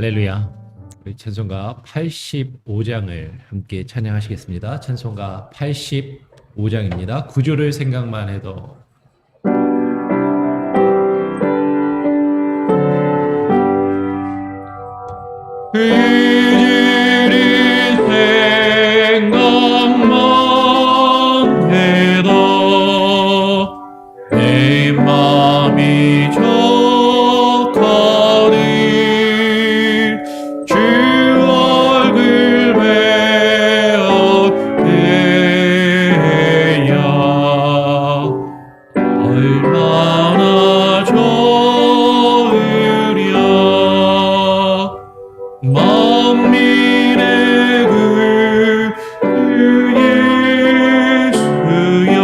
할렐루야. 우리 찬송가 85장을 함께 찬양하시겠습니다. 찬송가 85장입니다. 구조를 생각만 해도 그들이 생각만 해도 내 맘이 족하리. 주 얼굴 배어야 얼마나 좋으랴. 만민의 그 예수여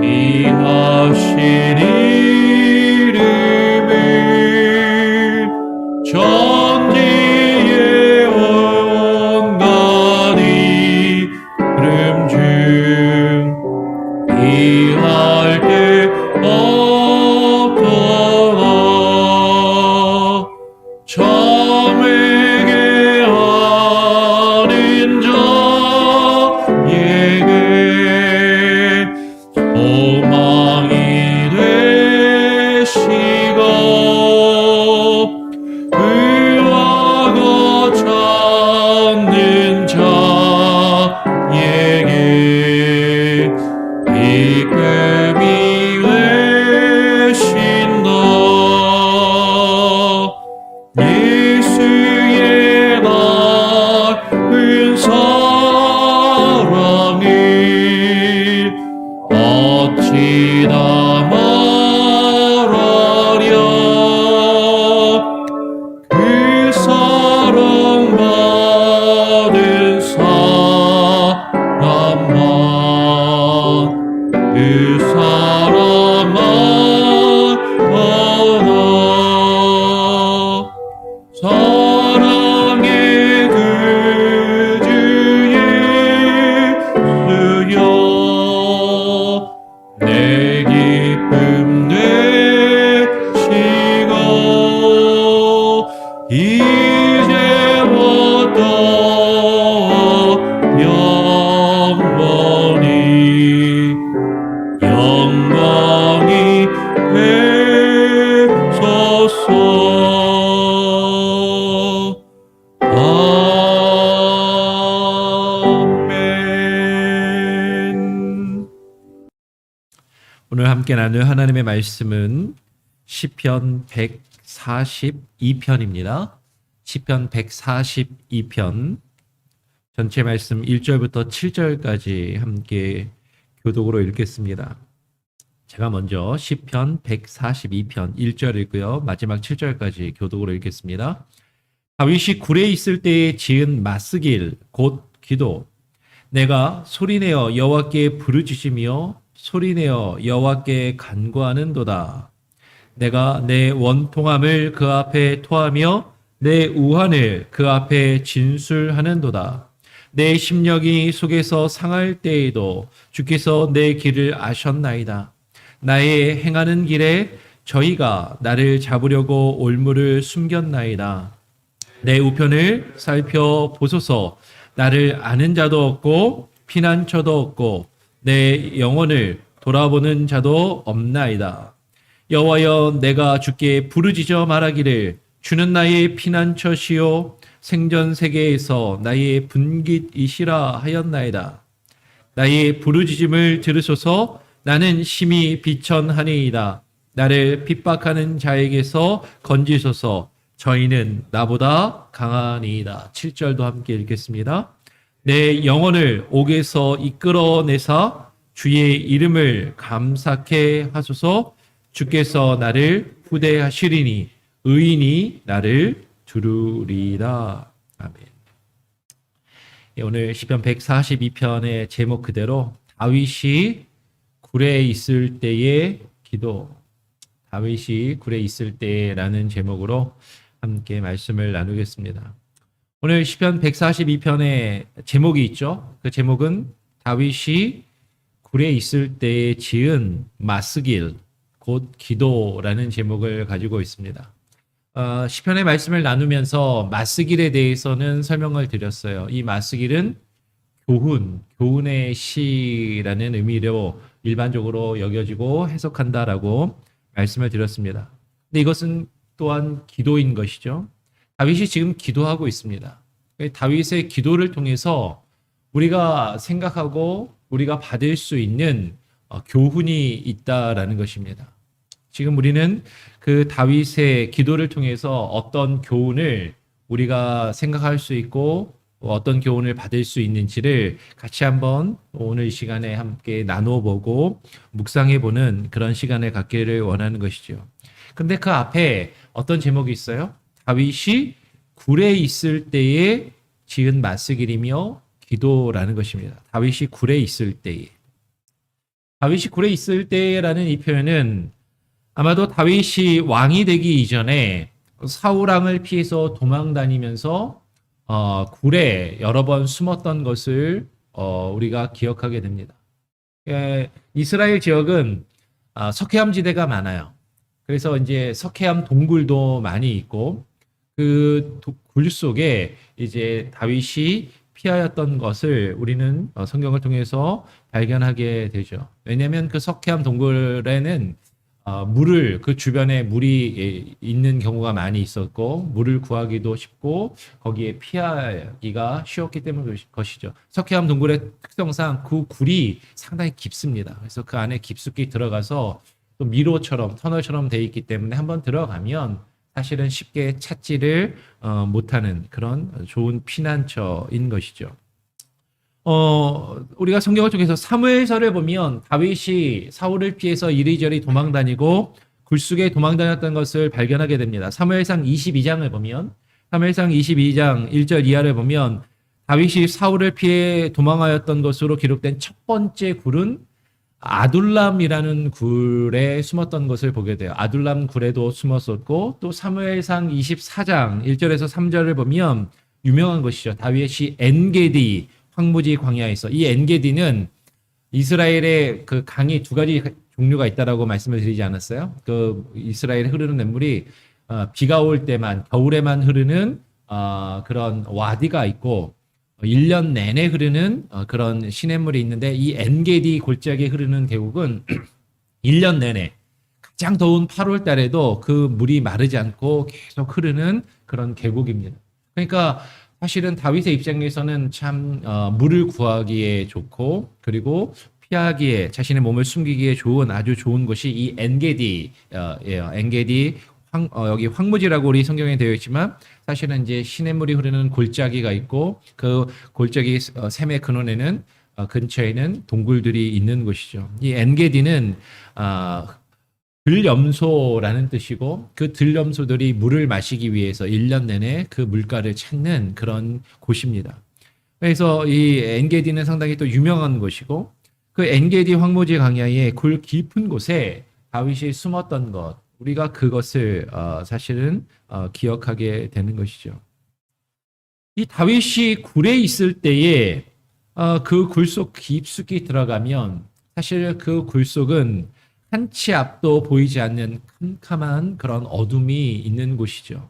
이하신 이름을 천지의 온갖 이름 중 이할 데 없더라. 참에게 아는 자에게 소망이 되시고 의와가 찾는 자에게 기쁨이 되신다. 예수의 낮은 사랑을 어찌 다 말하랴. 그 사랑받은 사람만 그 사랑만 받아. 사랑의 그 주 예수여 내 기쁨 되시고 이제부터 영원히 되소서. 아멘. 오늘 함께 나눌 하나님의 말씀은 시편 142편입니다. 시편 142편 전체 말씀 1절부터 7절까지 함께 교독으로 읽겠습니다. 제가 먼저 시편 142편 1절 읽고요. 마지막 7절까지 교독으로 읽겠습니다. 다윗이 굴에 있을 때에 지은 맞쓰길 곧 기도. 내가 소리내어 여호와께 부르짖으며 소리내어 여호와께 간구하는도다. 내가 내 원통함을 그 앞에 토하며 내 우환을 그 앞에 진술하는도다. 내 심령이 속에서 상할 때에도 주께서 내 길을 아셨나이다. 나의 행하는 길에 저희가 나를 잡으려고 올무를 숨겼나이다. 내 우편을 살펴보소서. 나를 아는 자도 없고 피난처도 없고 내 영혼을 돌아보는 자도 없나이다. 여호와여, 내가 주께 부르짖어 말하기를 주는 나의 피난처시요 생전 세계에서 나의 분깃이시라 하였나이다. 나의 부르짖음을 들으소서. 나는 심히 비천하니이다. 나를 핍박하는 자에게서 건지소서. 저희는 나보다 강하니이다. 7절도 함께 읽겠습니다. 내 영혼을 옥에서 이끌어내사 주의 이름을 감사케 하소서. 주께서 나를 후대하시리니 의인이 나를 두루리라. 아멘. 오늘 시편 142편의 제목 그대로 다윗이 굴에 있을 때의 기도, 다윗이 굴에 있을 때라는 제목으로 함께 말씀을 나누겠습니다. 오늘 시편 142편의 제목이 있죠. 그 제목은 다윗이 굴에 있을 때에 지은 맞쓰길 곧 기도라는 제목을 가지고 있습니다. 시편의 말씀을 나누면서 마스길에 대해서는 설명을 드렸어요. 이 마스길은 교훈의 시라는 의미로 일반적으로 여겨지고 해석한다라고 말씀을 드렸습니다. 근데 이것은 또한 기도인 것이죠. 다윗이 지금 기도하고 있습니다. 다윗의 기도를 통해서 우리가 생각하고 우리가 받을 수 있는 교훈이 있다라는 것입니다. 지금 우리는 그 다윗의 기도를 통해서 어떤 교훈을 우리가 생각할 수 있고 어떤 교훈을 받을 수 있는지를 같이 한번 오늘 이 시간에 함께 나누어 보고 묵상해 보는 그런 시간을 갖기를 원하는 것이죠. 근데 그 앞에 어떤 제목이 있어요? 다윗이 굴에 있을 때에 지은 마스길이며 기도라는 것입니다. 다윗이 굴에 있을 때에. 다윗이 굴에 있을 때라는 이 표현은 아마도 다윗이 왕이 되기 이전에 사울 왕을 피해서 도망 다니면서 굴에 여러 번 숨었던 것을 우리가 기억하게 됩니다. 이스라엘 지역은 석회암 지대가 많아요. 그래서 이제 석회암 동굴도 많이 있고 그 굴 속에 이제 다윗이 피하였던 것을 우리는 성경을 통해서 발견하게 되죠. 왜냐하면 그 석회암 동굴에는 물을 그 주변에 물이 있는 경우가 많이 있었고 물을 구하기도 쉽고 거기에 피하기가 쉬웠기 때문인 것이죠. 석회암 동굴의 특성상 그 굴이 상당히 깊습니다. 그래서 그 안에 깊숙이 들어가서 또 미로처럼 터널처럼 되어 있기 때문에 한번 들어가면 사실은 쉽게 찾지를 못하는 그런 좋은 피난처인 것이죠. 우리가 성경을 통해서 사무엘서를 보면 다윗이 사울을 피해서 이리저리 도망다니고 굴속에 도망다녔던 것을 발견하게 됩니다. 사무엘상 22장을 보면 사무엘상 22장 1절 이하를 보면 다윗이 사울을 피해 도망하였던 것으로 기록된 첫 번째 굴은 아둘람이라는 굴에 숨었던 것을 보게 돼요. 아둘람 굴에도 숨었었고 또 사무엘상 24장 1절에서 3절을 보면 유명한 것이죠. 다윗이 엔게디 황무지 광야에서 이 엔게디는 이스라엘의 그 강이 두 가지 종류가 있다라고 말씀을 드리지 않았어요? 그 이스라엘에 흐르는 냇물이 비가 올 때만 겨울에만 흐르는 그런 와디가 있고 1년 내내 흐르는 그런 시냇물이 있는데 이 엔게디 골짜기에 흐르는 계곡은 1년 내내 가장 더운 8월 달에도 그 물이 마르지 않고 계속 흐르는 그런 계곡입니다. 그러니까 사실은 다윗의 입장에서는 참 물을 구하기에 좋고 그리고 피하기에 자신의 몸을 숨기기에 좋은 아주 좋은 곳이 이 엔게디예요. 엔게디 여기 황무지라고 우리 성경에 되어 있지만 사실은 이제 시냇물이 흐르는 골짜기가 있고 그 골짜기 샘의 근원에는 근처에는 동굴들이 있는 곳이죠. 이 엔게디는 들염소라는 뜻이고 그 들염소들이 물을 마시기 위해서 1년 내내 그 물가를 찾는 그런 곳입니다. 그래서 이 엔게디는 상당히 또 유명한 곳이고 그 엔게디 황무지 광야의 굴 깊은 곳에 다윗이 숨었던 것 우리가 그것을 사실은 기억하게 되는 것이죠. 이 다윗이 굴에 있을 때에 그 굴 속 깊숙이 들어가면 사실 그 굴 속은 한치 앞도 보이지 않는 캄캄한 그런 어둠이 있는 곳이죠.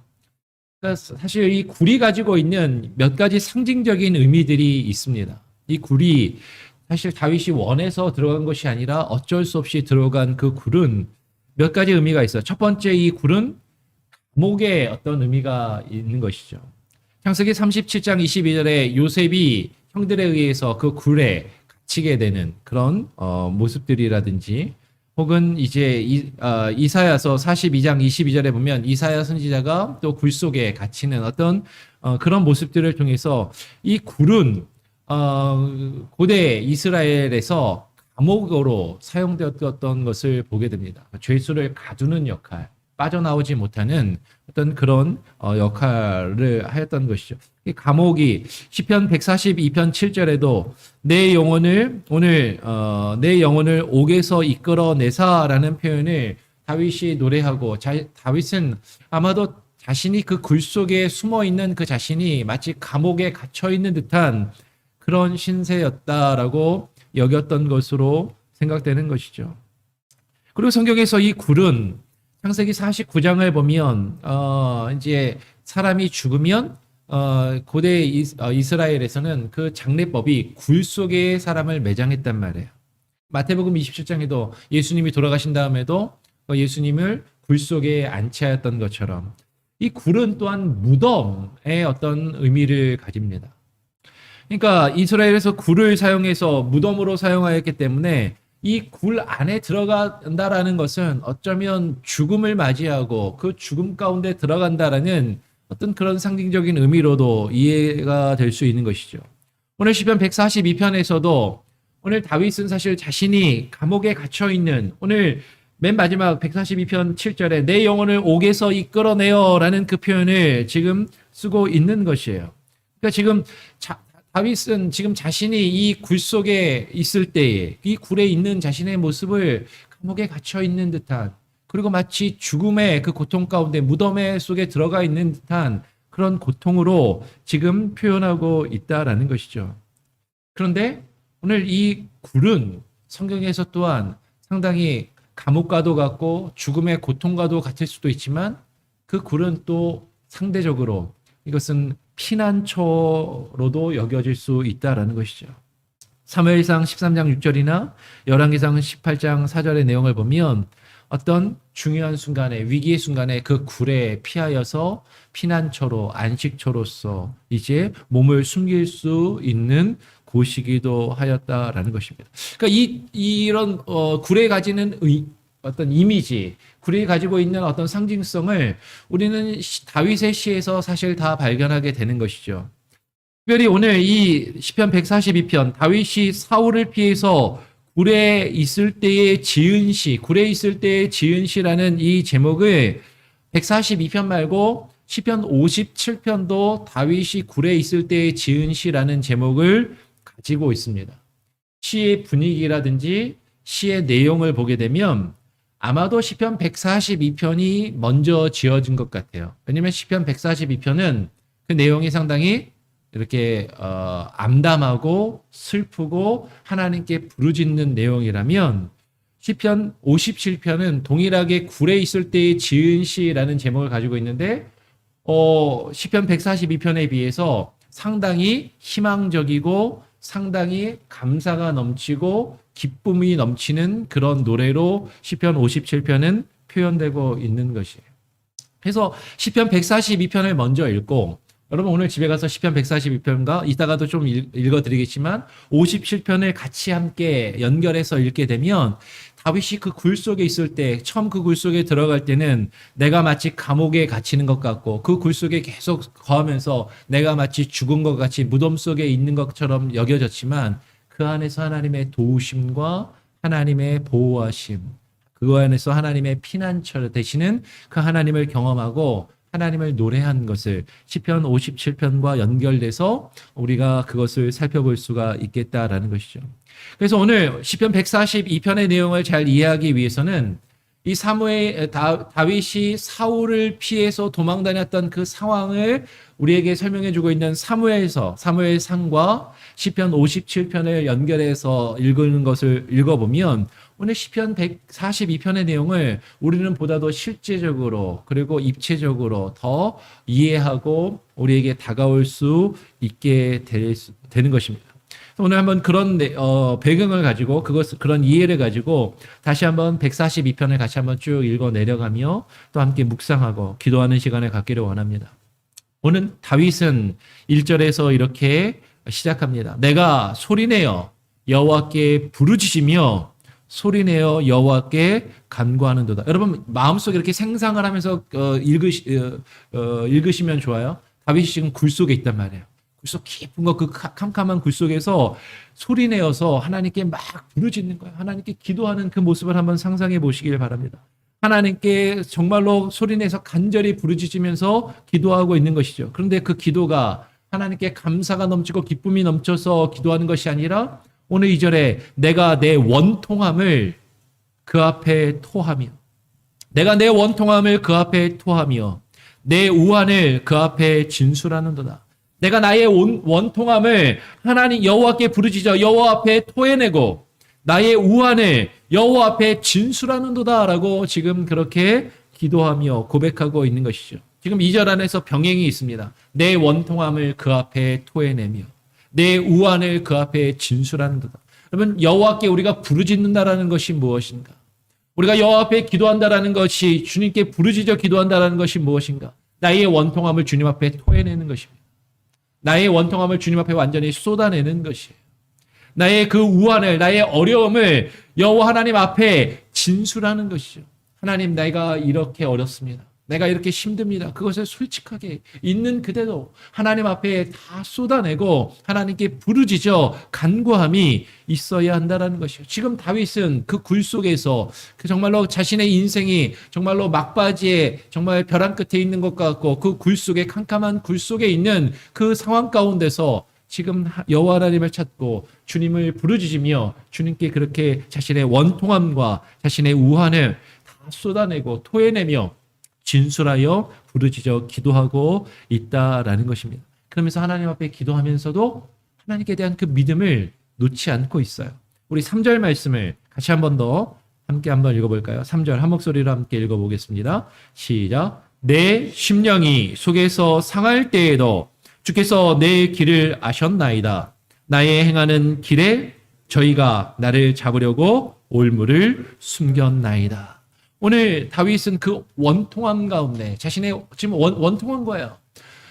그러니까 사실 이 굴이 가지고 있는 몇 가지 상징적인 의미들이 있습니다. 이 굴이 사실 다윗이 원해서 들어간 것이 아니라 어쩔 수 없이 들어간 그 굴은 몇 가지 의미가 있어요. 첫 번째 이 굴은 감옥의 어떤 의미가 있는 것이죠. 창세기 37장 22절에 요셉이 형들에 의해서 그 굴에 갇히게 되는 그런 모습들이라든지 혹은 이제 이사야서 42장 22절에 보면 이사야 선지자가 또 굴 속에 갇히는 어떤 그런 모습들을 통해서 이 굴은 고대 이스라엘에서 감옥으로 사용되었던 것을 보게 됩니다. 죄수를 가두는 역할, 빠져나오지 못하는 어떤 그런 역할을 하였던 것이죠. 이 감옥이 시편 142편 7절에도 내 영혼을 내 영혼을 옥에서 이끌어내사라는 표현을 다윗이 노래하고 다윗은 아마도 자신이 그 굴 속에 숨어 있는 그 자신이 마치 감옥에 갇혀 있는 듯한 그런 신세였다라고 여겼던 것으로 생각되는 것이죠. 그리고 성경에서 이 굴은 창세기 49장을 보면 이제 사람이 죽으면 고대 이스라엘에서는 그 장례법이 굴 속에 사람을 매장했단 말이에요. 마태복음 27장에도 예수님이 돌아가신 다음에도 예수님을 굴 속에 안치하였던 것처럼 이 굴은 또한 무덤의 어떤 의미를 가집니다. 그러니까 이스라엘에서 굴을 사용해서 무덤으로 사용하였기 때문에 이 굴 안에 들어간다라는 것은 어쩌면 죽음을 맞이하고 그 죽음 가운데 들어간다라는 어떤 그런 상징적인 의미로도 이해가 될 수 있는 것이죠. 오늘 시편 142편에서도 오늘 다윗은 사실 자신이 감옥에 gat혀 있는 오늘 맨 마지막 142편 7절에 내 영혼을 옥에서 이끌어내어라는 그 표현을 지금 쓰고 있는 것이에요. 그러니까 지금 다윗은 지금 자신이 이 굴 속에 있을 때에 이 굴에 있는 자신의 모습을 감옥에 갇혀 있는 듯한 그리고 마치 죽음의 그 고통 가운데 무덤의 속에 들어가 있는 듯한 그런 고통으로 지금 표현하고 있다라는 것이죠. 그런데 오늘 이 굴은 성경에서 또한 상당히 감옥과도 같고 죽음의 고통과도 같을 수도 있지만 그 굴은 또 상대적으로 이것은 피난처로도 여겨질 수 있다라는 것이죠. 사무엘상 13장 6절이나 열왕기상 18장 4절의 내용을 보면 어떤 중요한 순간에 위기의 순간에 그 굴에 피하여서 피난처로 안식처로서 이제 몸을 숨길 수 있는 곳이기도 하였다라는 것입니다. 그러니까 이런 굴에 가지는 어떤 이미지, 굴이 가지고 있는 어떤 상징성을 우리는 다윗의 시에서 사실 다 발견하게 되는 것이죠. 특별히 오늘 이 시편 142편 다윗이 사울을 피해서 굴에 있을 때의 지은 시, 굴에 있을 때의 지은 시라는 이 제목을 142편 말고 시편 57편도 다윗이 굴에 있을 때의 지은 시라는 제목을 가지고 있습니다. 시의 분위기라든지 시의 내용을 보게 되면 아마도 시편 142편이 먼저 지어진 것 같아요. 왜냐하면 시편 142편은 그 내용이 상당히 이렇게 암담하고 슬프고 하나님께 부르짖는 내용이라면 시편 57편은 동일하게 굴에 있을 때의 지은 시라는 제목을 가지고 있는데 시편 142편에 비해서 상당히 희망적이고 상당히 감사가 넘치고 기쁨이 넘치는 그런 노래로 시편 57편은 표현되고 있는 것이에요. 그래서 시편 142편을 먼저 읽고 여러분 오늘 집에 가서 시편 142편과 이따가도 좀 읽어드리겠지만 57편을 같이 함께 연결해서 읽게 되면 다윗이 그 굴 속에 있을 때 처음 그 굴 속에 들어갈 때는 내가 마치 감옥에 갇히는 것 같고 그 굴 속에 계속 거하면서 내가 마치 죽은 것 같이 무덤 속에 있는 것처럼 여겨졌지만 그 안에서 하나님의 도우심과 하나님의 보호하심 그 안에서 하나님의 피난처 되시는 그 하나님을 경험하고 하나님을 노래한 것을 시편 57편과 연결돼서 우리가 그것을 살펴볼 수가 있겠다라는 것이죠. 그래서 오늘 시편 142편의 내용을 잘 이해하기 위해서는 이 다윗이 사울을 피해서 도망 다녔던 그 상황을 우리에게 설명해 주고 있는 사무엘상과 시편 57편을 연결해서 읽는 것을 읽어보면 오늘 시편 142편의 내용을 우리는 보다 더 실제적으로 그리고 입체적으로 더 이해하고 우리에게 다가올 수 있게 되는 것입니다. 오늘 한번 그런 배경을 가지고 그런 이해를 가지고 다시 한번 142편을 같이 한번 쭉 읽어 내려가며 또 함께 묵상하고 기도하는 시간을 갖기를 원합니다. 오늘 다윗은 1절에서 이렇게 시작합니다. 내가 소리내어 여호와께 부르짖으며 소리내어 여호와께 간구하는도다. 여러분 마음속에 이렇게 생상을 하면서 읽으시면 좋아요. 다윗이 지금 굴 속에 있단 말이에요. 굴속 깊은 그 캄캄한 굴 속에서 소리내어서 하나님께 막 부르짖는 거예요. 하나님께 기도하는 그 모습을 한번 상상해 보시길 바랍니다. 하나님께 정말로 소리내서 간절히 부르짖으면서 기도하고 있는 것이죠. 그런데 그 기도가 하나님께 감사가 넘치고 기쁨이 넘쳐서 기도하는 것이 아니라 오늘 2절에 내가 내 원통함을 그 앞에 토하며 내가 내 원통함을 그 앞에 토하며 내 우환을 그 앞에 진술하는도다. 내가 나의 원통함을 하나님 여호와께 부르짖어 여호와 앞에 토해내고 나의 우환을 여호와 앞에 진술하는도다라고 지금 그렇게 기도하며 고백하고 있는 것이죠. 지금 2절 안에서 병행이 있습니다. 내 원통함을 그 앞에 토해내며 내 우환을 그 앞에 진술하는도다. 여러분, 여호와께 우리가 부르짖는다라는 것이 무엇인가? 우리가 여호와 앞에 기도한다라는 것이, 주님께 부르짖어 기도한다라는 것이 무엇인가? 나의 원통함을 주님 앞에 토해내는 것입니다. 나의 원통함을 주님 앞에 완전히 쏟아내는 것이에요. 나의 그 우환을, 나의 어려움을 여호와 하나님 앞에 진술하는 것이죠. 하나님, 내가 이렇게 어렵습니다. 내가 이렇게 힘듭니다. 그것을 솔직하게 있는 그대로 하나님 앞에 다 쏟아내고 하나님께 부르짖어 간구함이 있어야 한다는 것이에요. 지금 다윗은 그 굴 속에서 정말로 자신의 인생이 정말로 막바지에 정말 벼랑 끝에 있는 것 같고 그 굴 속에, 캄캄한 굴 속에 있는 그 상황 가운데서 지금 여호와 하나님을 찾고 주님을 부르짖으며 주님께 그렇게 자신의 원통함과 자신의 우환을 다 쏟아내고 토해내며 진술하여 부르짖어 기도하고 있다라는 것입니다. 그러면서 하나님 앞에 기도하면서도 하나님께 대한 그 믿음을 놓지 않고 있어요. 우리 3절 말씀을 같이 한 번 더 함께 한번 읽어볼까요? 3절 한 목소리로 함께 읽어보겠습니다. 시작. 내 심령이 속에서 상할 때에도 주께서 내 길을 아셨나이다. 나의 행하는 길에 저희가 나를 잡으려고 올무를 숨겼나이다. 오늘 다윗은 그 원통함 가운데 자신의 지금 원통한 거예요.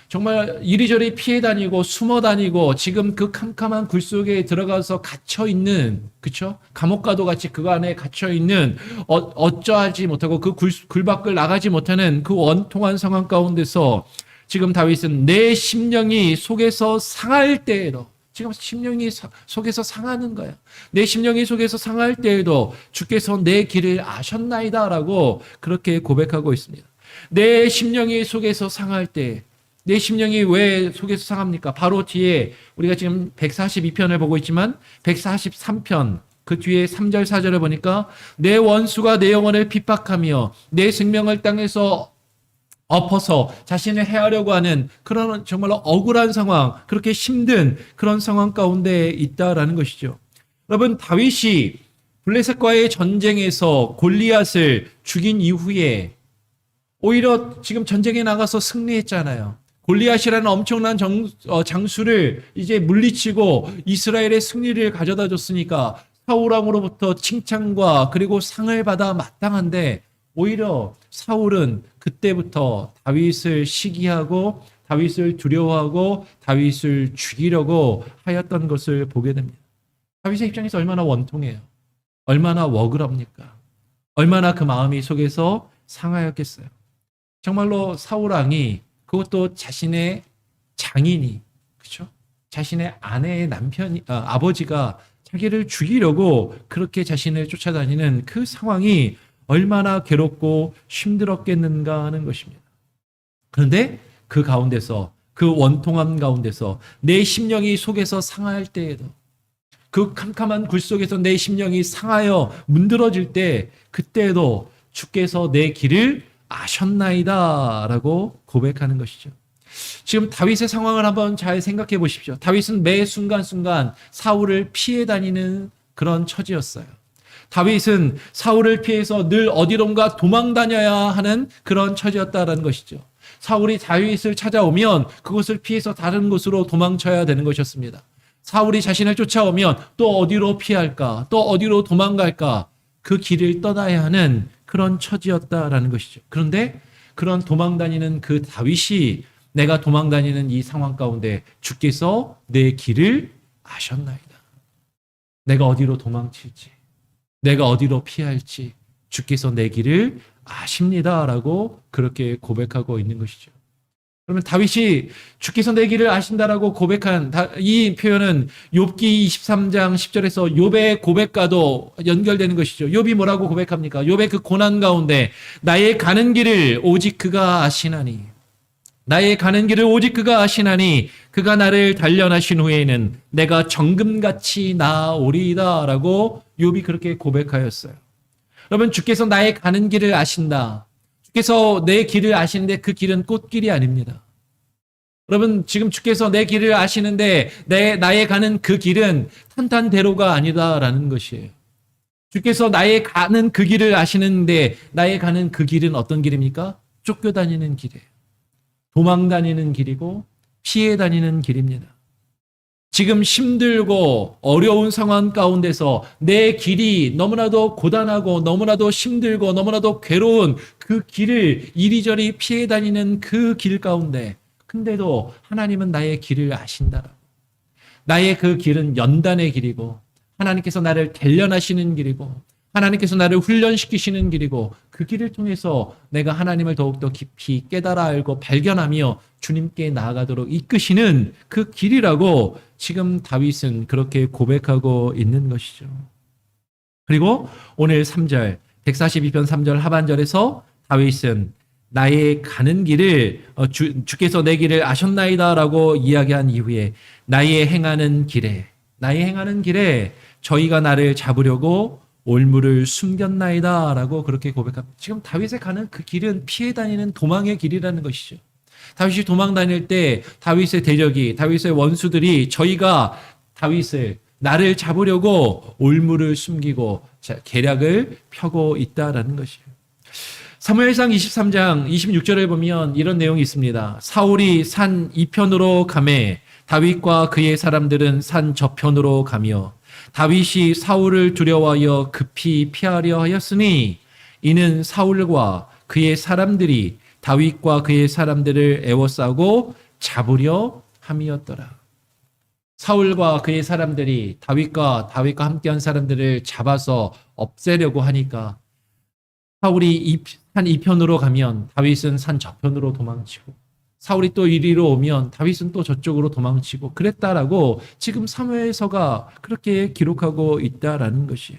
정말 이리저리 피해 다니고 숨어 다니고 지금 그 캄캄한 굴 속에 들어가서 갇혀 있는, 그렇죠? 감옥과도 같이 그 안에 갇혀 있는 어쩌하지 못하고 그 굴 밖을 나가지 못하는 그 원통한 상황 가운데서 지금 다윗은 내 심령이 속에서 상할 때에도, 지금 심령이 속에서 상하는 거예요. 내 심령이 속에서 상할 때에도 주께서 내 길을 아셨나이다라고 그렇게 고백하고 있습니다. 내 심령이 속에서 상할 때, 내 심령이 왜 속에서 상합니까? 바로 뒤에 우리가 지금 142편을 보고 있지만 143편 그 뒤에 3절 4절을 보니까 내 원수가 내 영혼을 핍박하며 내 생명을 땅에서 엎어서 자신을 해하려고 하는 그런 정말로 억울한 상황, 그렇게 힘든 그런 상황 가운데 있다라는 것이죠. 여러분, 다윗이 블레셋과의 전쟁에서 골리앗을 죽인 이후에 오히려 지금 전쟁에 나가서 승리했잖아요. 골리앗이라는 엄청난 장수를 이제 물리치고 이스라엘의 승리를 가져다 줬으니까 사울 왕으로부터 칭찬과 그리고 상을 받아 마땅한데, 오히려 사울은 그때부터 다윗을 시기하고 다윗을 두려워하고 다윗을 죽이려고 하였던 것을 보게 됩니다. 다윗의 입장에서 얼마나 원통해요. 얼마나 억울합니까? 얼마나 그 마음이 속에서 상하였겠어요. 정말로 사울 왕이, 그것도 자신의 장인이, 그렇죠? 자신의 아내의 아버지가 자기를 죽이려고 그렇게 자신을 쫓아다니는 그 상황이 얼마나 괴롭고 힘들었겠는가 하는 것입니다. 그런데 그 가운데서, 그 원통함 가운데서 내 심령이 속에서 상할 때에도, 그 캄캄한 굴 속에서 내 심령이 상하여 문드러질 때, 그때에도 주께서 내 길을 아셨나이다 라고 고백하는 것이죠. 지금 다윗의 상황을 한번 잘 생각해 보십시오. 다윗은 매 순간순간 사울을 피해 다니는 그런 처지였어요. 다윗은 사울을 피해서 늘 어디론가 도망 다녀야 하는 그런 처지였다라는 것이죠. 사울이 다윗을 찾아오면 그것을 피해서 다른 곳으로 도망쳐야 되는 것이었습니다. 사울이 자신을 쫓아오면 또 어디로 피할까, 또 어디로 도망갈까, 그 길을 떠나야 하는 그런 처지였다라는 것이죠. 그런데 그런 도망 다니는 그 다윗이, 내가 도망 다니는 이 상황 가운데 주께서 내 길을 아셨나이다. 내가 어디로 도망칠지, 내가 어디로 피할지 주께서 내 길을 아십니다라고 그렇게 고백하고 있는 것이죠. 그러면 다윗이 주께서 내 길을 아신다라고 고백한 이 표현은 욥기 23장 10절에서 욥의 고백과도 연결되는 것이죠. 욥이 뭐라고 고백합니까? 욥의 그 고난 가운데 나의 가는 길을 오직 그가 아시나니, 나의 가는 길을 오직 그가 아시나니 그가 나를 단련하신 후에는 내가 정금같이 나아오리이다 라고 욥이 그렇게 고백하였어요. 여러분, 주께서 나의 가는 길을 아신다. 주께서 내 길을 아시는데 그 길은 꽃길이 아닙니다. 여러분, 지금 주께서 내 길을 아시는데 나의 가는 그 길은 탄탄대로가 아니다라는 것이에요. 주께서 나의 가는 그 길을 아시는데 나의 가는 그 길은 어떤 길입니까? 쫓겨다니는 길이에요. 도망 다니는 길이고 피해 다니는 길입니다. 지금 힘들고 어려운 상황 가운데서 내 길이 너무나도 고단하고 너무나도 힘들고 너무나도 괴로운 그 길을 이리저리 피해 다니는 그 길 가운데 근데도 하나님은 나의 길을 아신다. 나의 그 길은 연단의 길이고 하나님께서 나를 단련하시는 길이고 하나님께서 나를 훈련시키시는 길이고 그 길을 통해서 내가 하나님을 더욱더 깊이 깨달아 알고 발견하며 주님께 나아가도록 이끄시는 그 길이라고 지금 다윗은 그렇게 고백하고 있는 것이죠. 그리고 오늘 3절 142편 3절 하반절에서 다윗은 나의 가는 길을 주께서 내 길을 아셨나이다 라고 이야기한 이후에 나의 행하는 길에 저희가 나를 잡으려고 올무를 숨겼나이다 라고 그렇게 고백합니다. 지금 다윗의 가는 그 길은 피해 다니는 도망의 길이라는 것이죠. 다윗이 도망 다닐 때 다윗의 대적이 다윗의 원수들이 저희가 다윗을 나를 잡으려고 올무를 숨기고 계략을 펴고 있다라는 것이에요. 사무엘상 23장 26절을 보면 이런 내용이 있습니다. 사울이 산 이편으로 가매 다윗과 그의 사람들은 산 저편으로 가며 다윗이 사울을 두려워하여 급히 피하려 하였으니 이는 사울과 그의 사람들이 다윗과 그의 사람들을 애워싸고 잡으려 함이었더라. 사울과 그의 사람들이 다윗과 함께한 사람들을 잡아서 없애려고 하니까 사울이 산 이편으로 가면 다윗은 산 저편으로 도망치고 사울이 또 이리로 오면 다윗은 또 저쪽으로 도망치고 그랬다라고 지금 사무엘서가 그렇게 기록하고 있다라는 것이에요.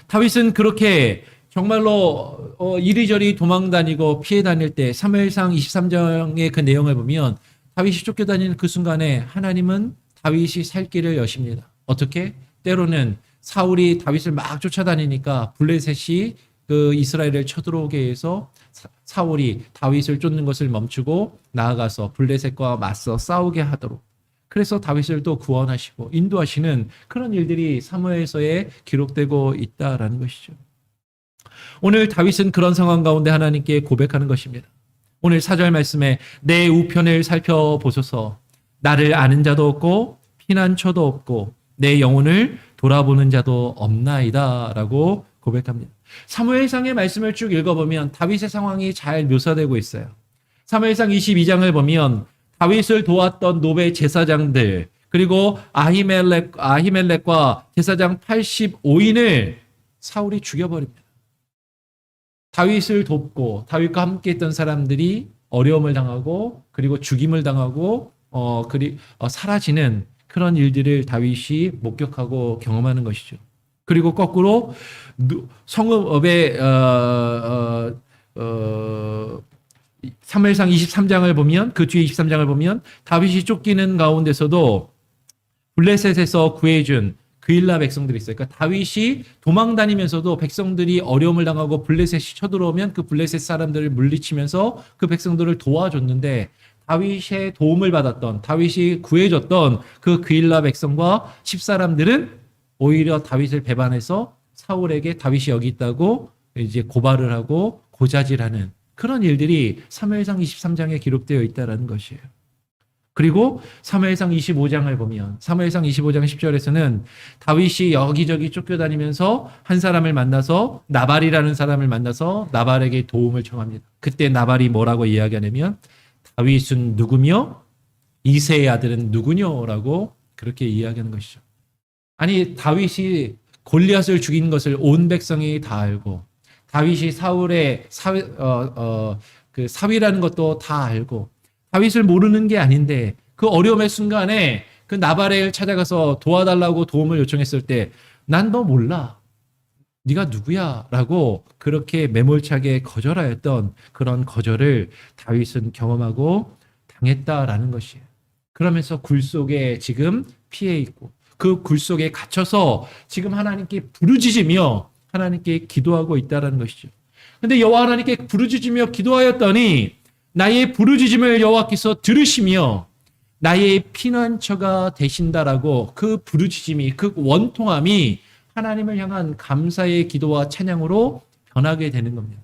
다윗은 그렇게 정말로 이리저리 도망 다니고 피해 다닐 때 사무엘상 23장의 그 내용을 보면 다윗이 쫓겨다니는 그 순간에 하나님은 다윗이 살 길을 여십니다. 어떻게? 때로는 사울이 다윗을 막 쫓아다니니까 블레셋이 그 이스라엘을 쳐들어오게 해서 사울이 다윗을 쫓는 것을 멈추고 나아가서 블레셋과 맞서 싸우게 하도록 그래서 다윗을 또 구원하시고 인도하시는 그런 일들이 사무엘서에 기록되고 있다라는 것이죠. 오늘 다윗은 그런 상황 가운데 하나님께 고백하는 것입니다. 오늘 4절 말씀에 내 우편을 살펴보소서 나를 아는 자도 없고 피난처도 없고 내 영혼을 돌아보는 자도 없나이다 라고 고백합니다. 사무엘상의 말씀을 쭉 읽어보면 다윗의 상황이 잘 묘사되고 있어요. 사무엘상 22장을 보면 다윗을 도왔던 노베 제사장들 그리고 아히멜렉과 제사장 85인을 사울이 죽여버립니다. 다윗을 돕고 다윗과 함께 했던 사람들이 어려움을 당하고 그리고 죽임을 당하고 사라지는 그런 일들을 다윗이 목격하고 경험하는 것이죠. 그리고 거꾸로 성읍의 사무엘상 23장을 보면 그 뒤에 23장을 보면 다윗이 쫓기는 가운데서도 블레셋에서 구해준 그일라 백성들이 있어요. 그러니까 다윗이 도망 다니면서도 백성들이 어려움을 당하고 블레셋이 쳐들어오면 그 블레셋 사람들을 물리치면서 그 백성들을 도와줬는데 다윗의 도움을 받았던 다윗이 구해줬던 그 그일라 백성과 집사람들은 오히려 다윗을 배반해서 사울에게 다윗이 여기 있다고 이제 고발을 하고 고자질하는 그런 일들이 사무엘상 23장에 기록되어 있다는 것이에요. 그리고 사무엘상 25장을 보면 사무엘상 25장 10절에서는 다윗이 여기저기 쫓겨다니면서 한 사람을 만나서 나발이라는 사람을 만나서 나발에게 도움을 청합니다. 그때 나발이 뭐라고 이야기하냐면 다윗은 누구며 이새의 아들은 누구냐라고 그렇게 이야기하는 것이죠. 아니 다윗이 골리앗을 죽인 것을 온 백성이 다 알고 다윗이 사울의 사위라는 것도 다 알고 다윗을 모르는 게 아닌데 그 어려움의 순간에 그 나발을 찾아가서 도와달라고 도움을 요청했을 때 난 너 몰라. 네가 누구야? 라고 그렇게 매몰차게 거절하였던 그런 거절을 다윗은 경험하고 당했다라는 것이에요. 그러면서 굴 속에 지금 피해 있고 그 굴 속에 갇혀서 지금 하나님께 부르짖으며 하나님께 기도하고 있다는 것이죠. 근데 여호와 하나님께 부르짖으며 기도하였더니 나의 부르짖음을 여호와께서 들으시며 나의 피난처가 되신다라고 그 부르짖음이 그 원통함이 하나님을 향한 감사의 기도와 찬양으로 변하게 되는 겁니다.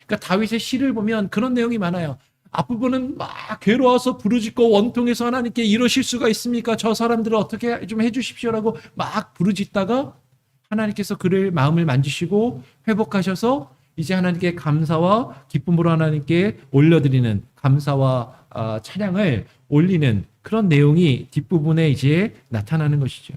그러니까 다윗의 시를 보면 그런 내용이 많아요. 앞부분은 막 괴로워서 부르짖고 원통해서 하나님께 이러실 수가 있습니까? 저 사람들을 어떻게 좀 해주십시오라고 막 부르짖다가 하나님께서 그를 마음을 만지시고 회복하셔서 이제 하나님께 감사와 기쁨으로 하나님께 올려드리는 감사와 찬양을 올리는 그런 내용이 뒷부분에 이제 나타나는 것이죠.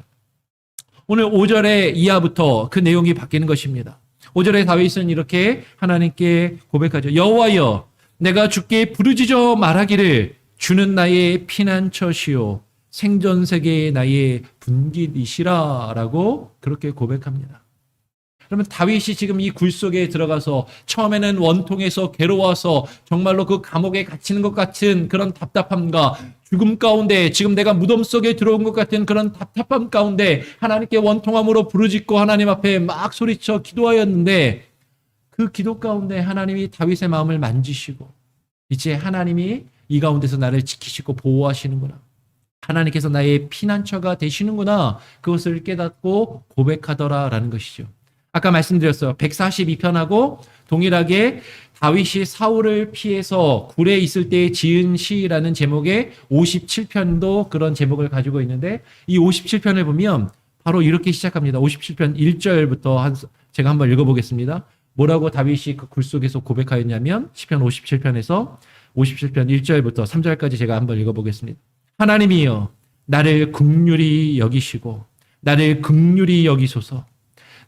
오늘 5절의 이하부터 그 내용이 바뀌는 것입니다. 5절에 다윗은 이렇게 하나님께 고백하죠. 여호와여, 내가 주께 부르짖어 말하기를 주는 나의 피난처시오 생전세계의 나의 분깃이시라 라고 그렇게 고백합니다. 그러면 다윗이 지금 이 굴 속에 들어가서 처음에는 원통에서 괴로워서 정말로 그 감옥에 갇히는 것 같은 그런 답답함과 죽음 가운데 지금 내가 무덤 속에 들어온 것 같은 그런 답답함 가운데 하나님께 원통함으로 부르짖고 하나님 앞에 막 소리쳐 기도하였는데 그 기도 가운데 하나님이 다윗의 마음을 만지시고 이제 하나님이 이 가운데서 나를 지키시고 보호하시는구나. 하나님께서 나의 피난처가 되시는구나. 그것을 깨닫고 고백하더라라는 것이죠. 아까 말씀드렸어요. 142편하고 동일하게 다윗이 사울을 피해서 굴에 있을 때 지은 시라는 제목의 57편도 그런 제목을 가지고 있는데 이 57편을 보면 바로 이렇게 시작합니다. 57편 1절부터 제가 한번 읽어보겠습니다. 뭐라고 다윗이 그 굴 속에서 고백하였냐면 시편 57편에서 57편 1절부터 3절까지 제가 한번 읽어보겠습니다. 하나님이여 나를 긍휼히 여기시고 나를 긍휼히 여기소서.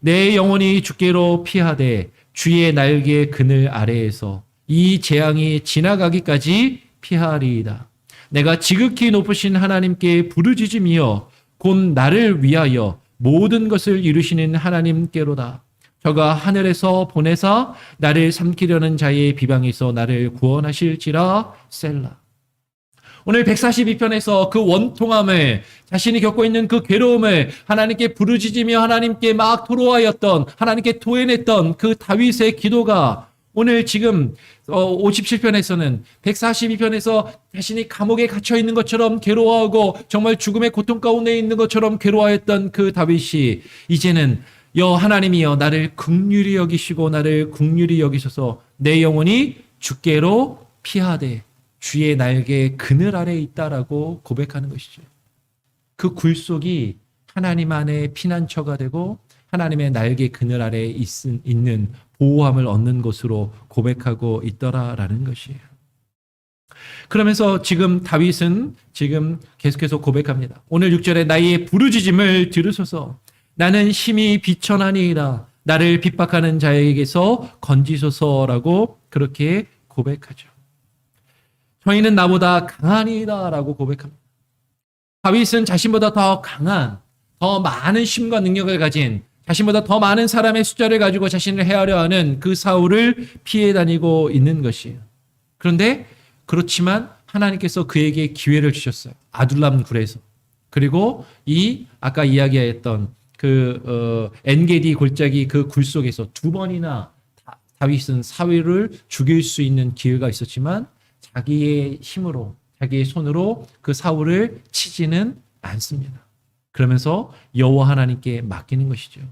내 영혼이 주께로 피하되 주의 날개 그늘 아래에서 이 재앙이 지나가기까지 피하리이다. 내가 지극히 높으신 하나님께 부르짖으며 곧 나를 위하여 모든 것을 이루시는 하나님께로다. 저가 하늘에서 보내사 나를 삼키려는 자의 비방에서 나를 구원하실지라 셀라. 오늘 142편에서 그 원통함을 자신이 겪고 있는 그 괴로움을 하나님께 부르짖으며 하나님께 막 토로하였던 하나님께 토해냈던 그 다윗의 기도가 오늘 지금 57편에서는 142편에서 자신이 감옥에 갇혀 있는 것처럼 괴로워하고 정말 죽음의 고통 가운데 있는 것처럼 괴로워했던 그 다윗이 이제는 여 하나님이여 나를 긍휼히 여기시고 나를 긍휼히 여기셔서 내 영혼이 주께로 피하되 주의 날개 그늘 아래에 있다라고 고백하는 것이죠. 그 굴속이 하나님 안에 피난처가 되고 하나님의 날개 그늘 아래에 있는 보호함을 얻는 곳으로 고백하고 있더라라는 것이에요. 그러면서 지금 다윗은 지금 계속해서 고백합니다. 오늘 6절에 나의 부르짖음을 들으소서. 나는 심히 비천하니이다. 나를 핍박하는 자에게서 건지소서라고 그렇게 고백하죠. 저희는 나보다 강하니이다 라고 고백합니다. 다윗은 자신보다 더 강한, 더 많은 힘과 능력을 가진, 자신보다 더 많은 사람의 숫자를 가지고 자신을 해하려 하는 그 사울을 피해 다니고 있는 것이에요. 그런데 그렇지만 하나님께서 그에게 기회를 주셨어요. 아둘람 굴에서. 그리고 이 아까 이야기했던 그 엔게디 골짜기 그 굴 속에서 두 번이나 다윗은 사울을 죽일 수 있는 기회가 있었지만 자기의 힘으로 자기의 손으로 그 사울을 치지는 않습니다. 그러면서 여호와 하나님께 맡기는 것이죠.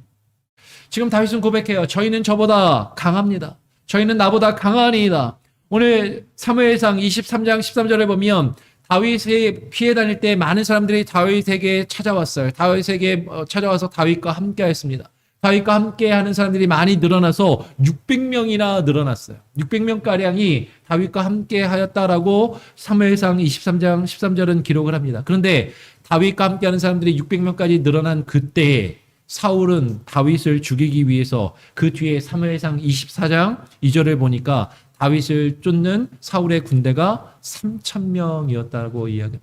지금 다윗은 고백해요. 저희는 저보다 강합니다. 저희는 나보다 강하니이다. 오늘 사무엘상 23장 13절에 보면 다윗이 피해 다닐 때 많은 사람들이 다윗에게 찾아왔어요. 다윗에게 찾아와서 다윗과 함께 하였습니다. 다윗과 함께 하는 사람들이 많이 늘어나서 600명이나 늘어났어요. 600명가량이 다윗과 함께 하였다라고 사무엘상 23장 13절은 기록을 합니다. 그런데 다윗과 함께 하는 사람들이 600명까지 늘어난 그때에 사울은 다윗을 죽이기 위해서 그 뒤에 사무엘상 24장 2절을 보니까 다윗을 쫓는 사울의 군대가 3,000명이었다고 이야기합니다.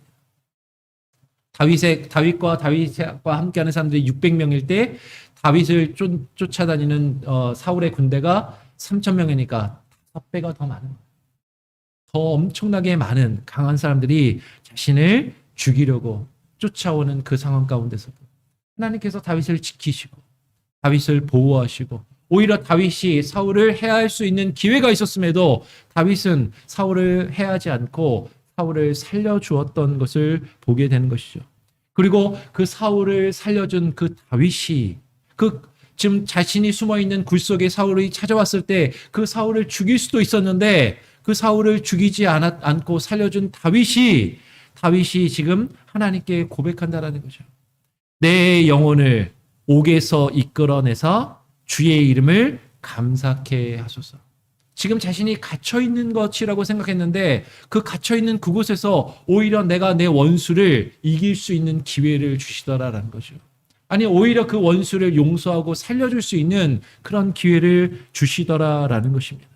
다윗과 함께하는 사람들이 600명일 때 다윗을 쫓아다니는 사울의 군대가 3,000명이니까 5배가 더 많은 거예요. 더 엄청나게 많은 강한 사람들이 자신을 죽이려고 쫓아오는 그 상황 가운데서도 하나님께서 다윗을 지키시고 다윗을 보호하시고 오히려 다윗이 사울을 해할 수 있는 기회가 있었음에도 다윗은 사울을 해하지 않고 사울을 살려주었던 것을 보게 되는 것이죠. 그리고 그 사울을 살려준 그 다윗이 지금 자신이 숨어 있는 굴 속에 사울이 찾아왔을 때 그 사울을 죽일 수도 있었는데 그 사울을 죽이지 않고 살려준 다윗이 지금 하나님께 고백한다라는 거죠. 내 영혼을 옥에서 이끌어내서 주의 이름을 감사케 하소서. 지금 자신이 갇혀있는 것이라고 생각했는데 그 갇혀있는 그곳에서 오히려 내가 내 원수를 이길 수 있는 기회를 주시더라라는 거죠. 아니 오히려 그 원수를 용서하고 살려줄 수 있는 그런 기회를 주시더라라는 것입니다.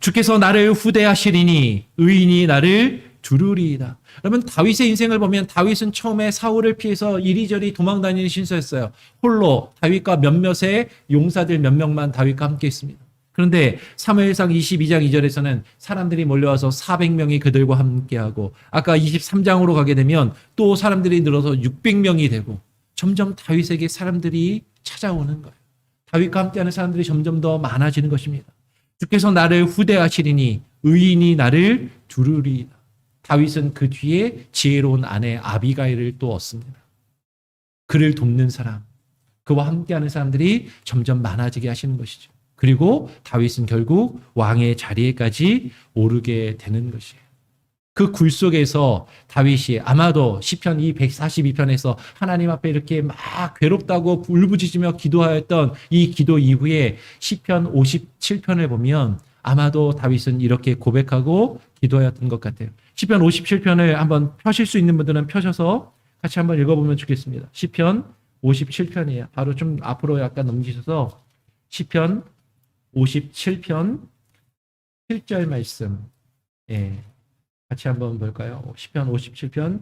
주께서 나를 후대하시리니 의인이 나를 두루리이다. 여러분 다윗의 인생을 보면 다윗은 처음에 사울을 피해서 이리저리 도망다니는 신사였어요. 홀로 다윗과 몇몇의 용사들 몇 명만 다윗과 함께 있습니다. 그런데 사무엘상 22장 2절에서는 사람들이 몰려와서 400명이 그들과 함께하고 아까 23장으로 가게 되면 또 사람들이 늘어서 600명이 되고 점점 다윗에게 사람들이 찾아오는 거예요. 다윗과 함께하는 사람들이 점점 더 많아지는 것입니다. 주께서 나를 후대하시리니 의인이 나를 두루리이다. 다윗은 그 뒤에 지혜로운 아내 아비가일을 또 얻습니다. 그를 돕는 사람, 그와 함께하는 사람들이 점점 많아지게 하시는 것이죠. 그리고 다윗은 결국 왕의 자리에까지 오르게 되는 것이에요. 그 굴 속에서 다윗이 아마도 시편 142편에서 하나님 앞에 이렇게 막 괴롭다고 울부짖으며 기도하였던 이 기도 이후에 시편 57편을 보면 아마도 다윗은 이렇게 고백하고 기도하였던 것 같아요. 시편 57편을 한번 펴실 수 있는 분들은 펴셔서 같이 한번 읽어보면 좋겠습니다. 시편 57편이에요. 바로 좀 앞으로 약간 넘기셔서 시편 57편 7절 말씀, 같이 한번 볼까요? 시편 57편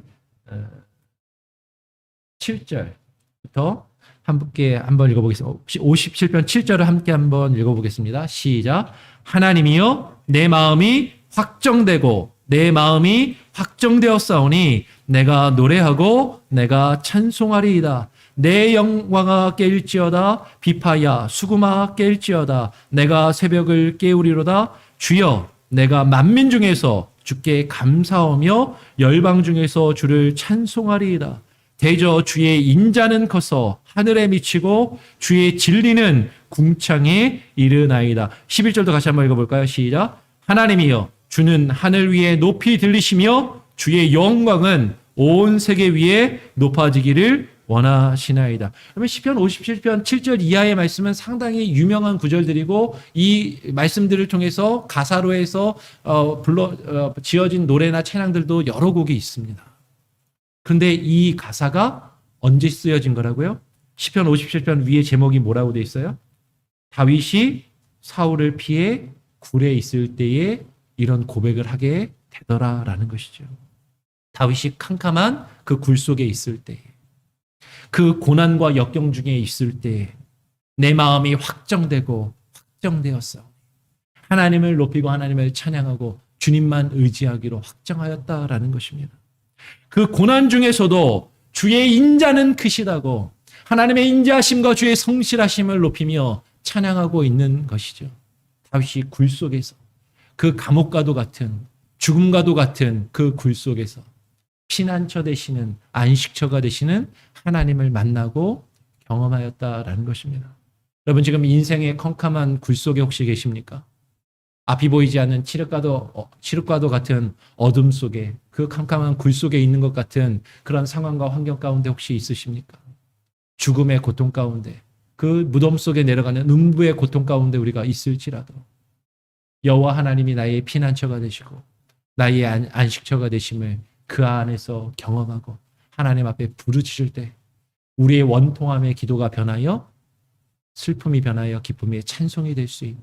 7절부터 함께 한번 읽어보겠습니다. 57편 7절을 함께 한번 읽어보겠습니다. 시작. 하나님이여 내 마음이 확정되고 내 마음이 확정되었사오니 내가 노래하고 내가 찬송하리이다. 내 영광아 깰지어다. 비파야 수구마 깰지어다. 내가 새벽을 깨우리로다. 주여 내가 만민 중에서 주께 감사하며 열방 중에서 주를 찬송하리이다. 대저 주의 인자는 커서 하늘에 미치고 주의 진리는 궁창에 이르나이다. 11절도 같이 한번 읽어볼까요? 시작. 하나님이여 주는 하늘 위에 높이 들리시며 주의 영광은 온 세계 위에 높아지기를 원하시나이다. 그러면 시편 57편 7절 이하의 말씀은 상당히 유명한 구절들이고 이 말씀들을 통해서 가사로 해서 지어진 노래나 찬양들도 여러 곡이 있습니다. 그런데 이 가사가 언제 쓰여진 거라고요? 시편 57편 위에 제목이 뭐라고 돼 있어요? 다윗이 사울을 피해 굴에 있을 때에 이런 고백을 하게 되더라라는 것이죠. 다윗이 캄캄한 그 굴 속에 있을 때에 그 고난과 역경 중에 있을 때에 내 마음이 확정되고 확정되었어. 하나님을 높이고 하나님을 찬양하고 주님만 의지하기로 확정하였다라는 것입니다. 그 고난 중에서도 주의 인자는 크시다고 하나님의 인자하심과 주의 성실하심을 높이며 찬양하고 있는 것이죠. 다윗이 굴 속에서 그 감옥과도 같은 죽음과도 같은 그 굴 속에서 피난처 되시는 안식처가 되시는 하나님을 만나고 경험하였다라는 것입니다. 여러분 지금 인생의 컴컴한 굴 속에 혹시 계십니까? 앞이 보이지 않는 칠흑과도 같은 어둠 속에 그 캄캄한 굴 속에 있는 것 같은 그런 상황과 환경 가운데 혹시 있으십니까? 죽음의 고통 가운데 그 무덤 속에 내려가는 음부의 고통 가운데 우리가 있을지라도 여호와 하나님이 나의 피난처가 되시고 나의 안식처가 되심을 그 안에서 경험하고 하나님 앞에 부르짖을 때 우리의 원통함의 기도가 변하여 슬픔이 변하여 기쁨의 찬송이 될 수 있는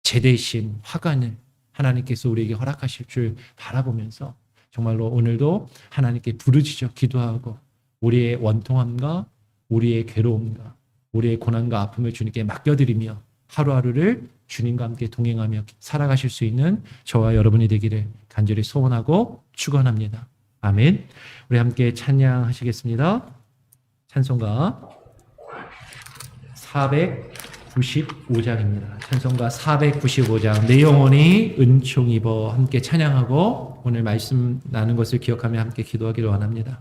제대신 화관을 하나님께서 우리에게 허락하실 줄 바라보면서 정말로 오늘도 하나님께 부르짖어 기도하고 우리의 원통함과 우리의 괴로움과 우리의 고난과 아픔을 주님께 맡겨드리며 하루하루를 주님과 함께 동행하며 살아가실 수 있는 저와 여러분이 되기를 간절히 소원하고 축원합니다. 아멘. 우리 함께 찬양하시겠습니다. 찬송가 495장입니다. 찬송가 495장 내 영혼이 은총 입어 함께 찬양하고 오늘 말씀 나눈 것을 기억하며 함께 기도하기를 원합니다.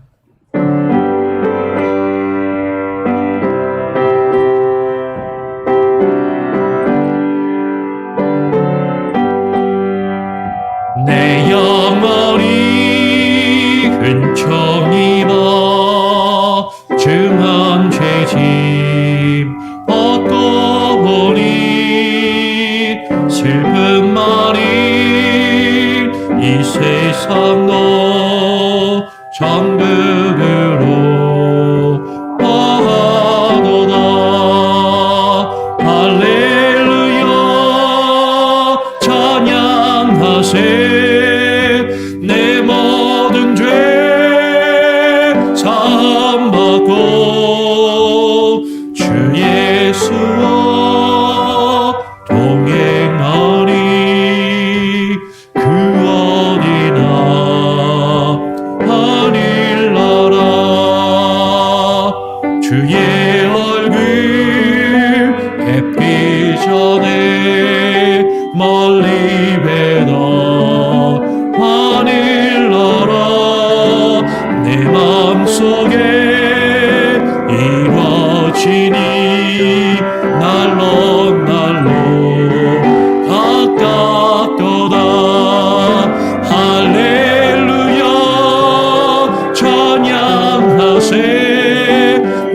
내 영혼이 은총입어 증한 죄짐 얻고 보니 슬픈 말이 이 세상도 천국으로 가도다. 할렐루야 찬양하세. 내 모든 죄 사함받고 주 예수와 동행하리. 그 어디나 하늘나라 주의 얼굴 햇빛 전에 멀리 뵈다 하늘나라 내 맘속에 이루어지니 날로 날로 가깝도다. 할렐루야 찬양하세.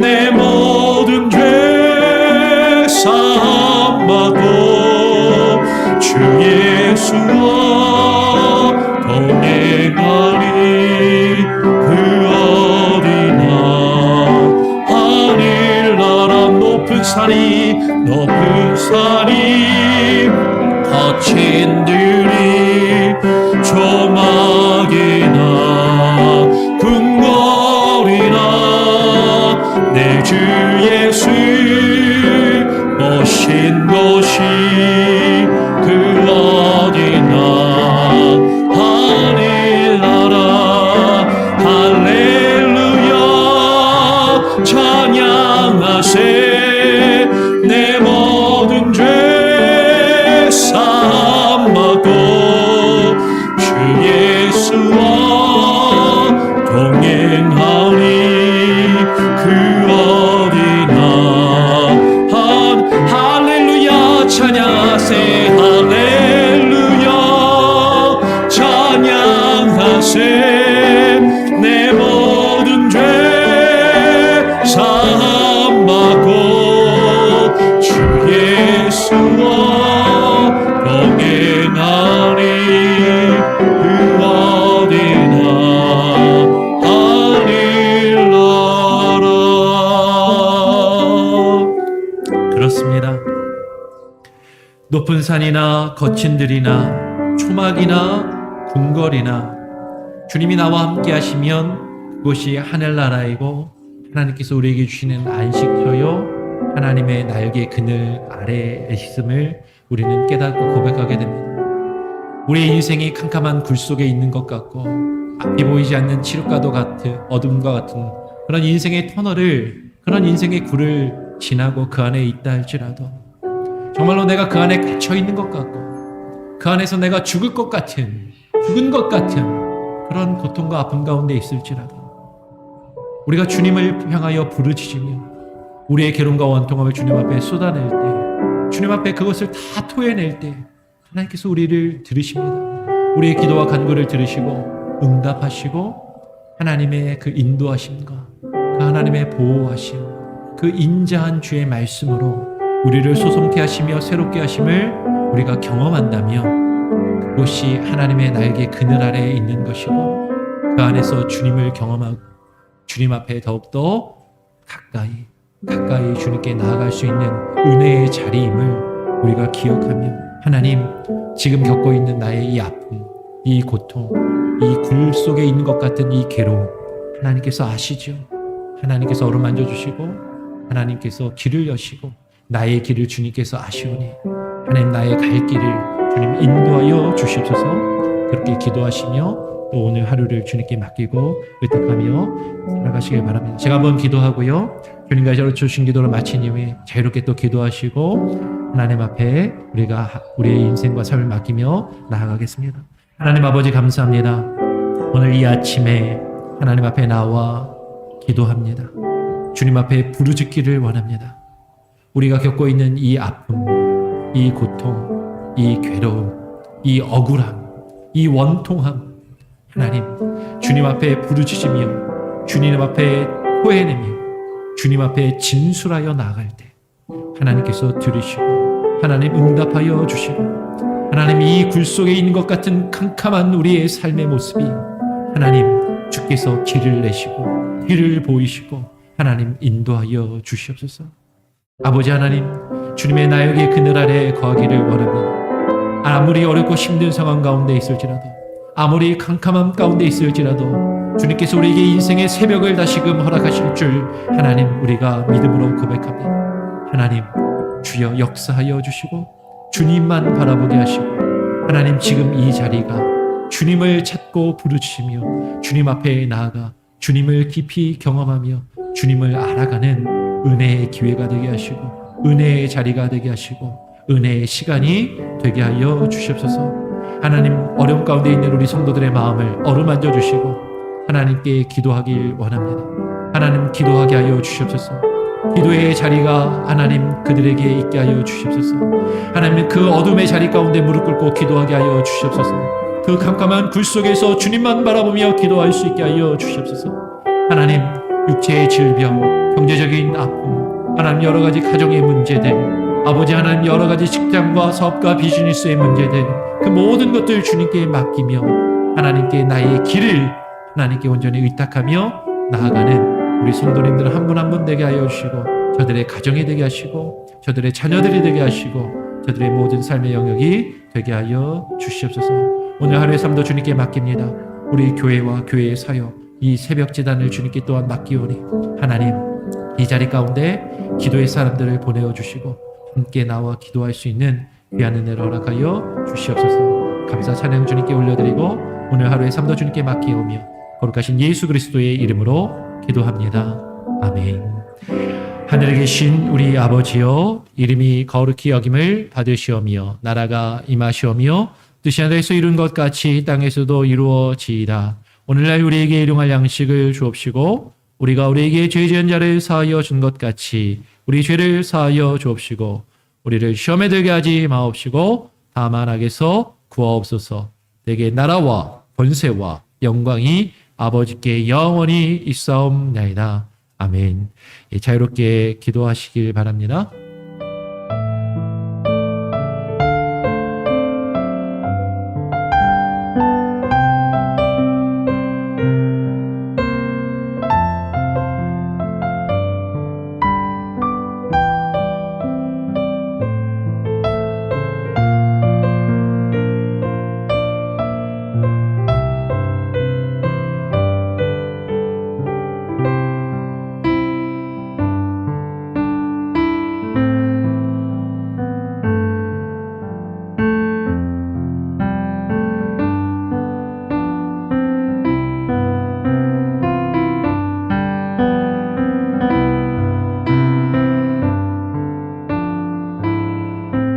내 모든 죄 사함받고 주 예수와 동행하리. 그 어디나 하늘나라 높은 산이 거친 들이 조막이나 궁궐이나 내 주 예수 오신 곳이 그 어디나 하늘나라. 할렐루야 찬양하세. 내 모든 죄 사함받고 주 예수와 동행하리. 그 어디나 할렐루야 찬양하세. 할렐루야 찬양하세. 내 모든 죄 사함받고 주 예수와 동행하리. 그 어디나 하늘나라. 그렇습니다. 높은 산이나 거친 들이나 초막이나 궁궐이나 주님이 나와 함께 하시면 그곳이 하늘나라이고 하나님께서 우리에게 주시는 안식처요 하나님의 날개 그늘 아래에 있음을 우리는 깨닫고 고백하게 됩니다. 우리의 인생이 캄캄한 굴 속에 있는 것 같고 앞이 보이지 않는 칠흑과도 같은 어둠과 같은 그런 인생의 터널을, 그런 인생의 굴을 지나고 그 안에 있다 할지라도 정말로 내가 그 안에 갇혀 있는 것 같고 그 안에서 내가 죽은 것 같은 그런 고통과 아픔 가운데 있을지라도 우리가 주님을 향하여 부르짖으며 우리의 괴로움과 원통함을 주님 앞에 쏟아낼 때, 주님 앞에 그것을 다 토해낼 때 하나님께서 우리를 들으십니다. 우리의 기도와 간구를 들으시고 응답하시고 하나님의 그 인도하심과 그 하나님의 보호하심, 그 인자한 주의 말씀으로 우리를 소송케 하시며 새롭게 하심을 우리가 경험한다면 그것이 하나님의 날개 그늘 아래에 있는 것이고 그 안에서 주님을 경험하고 주님 앞에 더욱더 가까이 주님께 나아갈 수 있는 은혜의 자리임을 우리가 기억하며 하나님 지금 겪고 있는 나의 이 아픔, 이 고통, 이 굴 속에 있는 것 같은 이 괴로움 하나님께서 아시죠. 하나님께서 어루만져 주시고 하나님께서 길을 여시고 나의 길을 주님께서 아시오니 하나님 나의 갈 길을 주님 인도하여 주시옵소서. 그렇게 기도하시며 또 오늘 하루를 주님께 맡기고 의탁하며 살아가시길 바랍니다. 제가 한번 기도하고요. 주님과 주신 기도를 마친 이후에 자유롭게 또 기도하시고 하나님 앞에 우리가 우리의 인생과 삶을 맡기며 나아가겠습니다. 하나님 아버지 감사합니다. 오늘 이 아침에 하나님 앞에 나와 기도합니다. 주님 앞에 부르짖기를 원합니다. 우리가 겪고 있는 이 아픔, 이 고통, 이 괴로움, 이 억울함, 이 원통함, 하나님 주님 앞에 부르짖으며 주님 앞에 토해내며 주님 앞에 진술하여 나아갈 때 하나님께서 들으시고 하나님 응답하여 주시고 하나님 이 굴 속에 있는 것 같은 캄캄한 우리의 삶의 모습이 하나님 주께서 길을 내시고 길을 보이시고 하나님 인도하여 주시옵소서. 아버지 하나님, 주님의 나역의 그늘 아래 거하기를 원합니다. 아무리 어렵고 힘든 상황 가운데 있을지라도 아무리 캄캄함 가운데 있을지라도 주님께서 우리에게 인생의 새벽을 다시금 허락하실 줄 하나님 우리가 믿음으로 고백합니다. 하나님 주여 역사하여 주시고 주님만 바라보게 하시고 하나님 지금 이 자리가 주님을 찾고 부르짖으며 주님 앞에 나아가 주님을 깊이 경험하며 주님을 알아가는 은혜의 기회가 되게 하시고 은혜의 자리가 되게 하시고 은혜의 시간이 되게 하여 주시옵소서. 하나님 어려움 가운데 있는 우리 성도들의 마음을 어루만져 주시고 하나님께 기도하길 원합니다. 하나님 기도하게 하여 주시옵소서. 기도의 자리가 하나님 그들에게 있게 하여 주시옵소서. 하나님 그 어둠의 자리 가운데 무릎 꿇고 기도하게 하여 주시옵소서. 그 캄캄한 굴 속에서 주님만 바라보며 기도할 수 있게 하여 주시옵소서. 하나님 육체의 질병, 경제적인 아픔, 하나님 여러 가지 가정의 문제들, 아버지 하나님 여러 가지 직장과 사업과 비즈니스의 문제들, 그 모든 것들 주님께 맡기며 하나님께 나의 길을 하나님께 온전히 의탁하며 나아가는 우리 성도님들 한 분 한 분 되게 하여 주시고 저들의 가정이 되게 하시고 저들의 자녀들이 되게 하시고 저들의 모든 삶의 영역이 되게 하여 주시옵소서. 오늘 하루의 삶도 주님께 맡깁니다. 우리 교회와 교회의 사역, 이 새벽 제단을 주님께 또한 맡기오니 하나님 이 자리 가운데 기도의 사람들을 보내어 주시고 함께 나와 기도할 수 있는 귀한 은혜를 허락하여 주시옵소서. 감사 찬양 주님께 올려드리고 오늘 하루의 삶도 주님께 맡기오며 거룩하신 예수 그리스도의 이름으로 기도합니다. 아멘. 하늘에 계신 우리 아버지여, 이름이 거룩히 여김을 받으시오며 나라가 임하시오며 뜻이 하늘에서 이룬 것 같이 땅에서도 이루어지이다. 오늘날 우리에게 일용할 양식을 주옵시고 우리가 우리에게 죄 지은 자를 사하여 준 것 같이 우리 죄를 사하여 주옵시고 우리를 시험에 들게 하지 마옵시고 다만 악에서 구하옵소서. 내게 나라와 권세와 영광이 아버지께 영원히 있사옵나이다. 아멘. 자유롭게 기도하시길 바랍니다.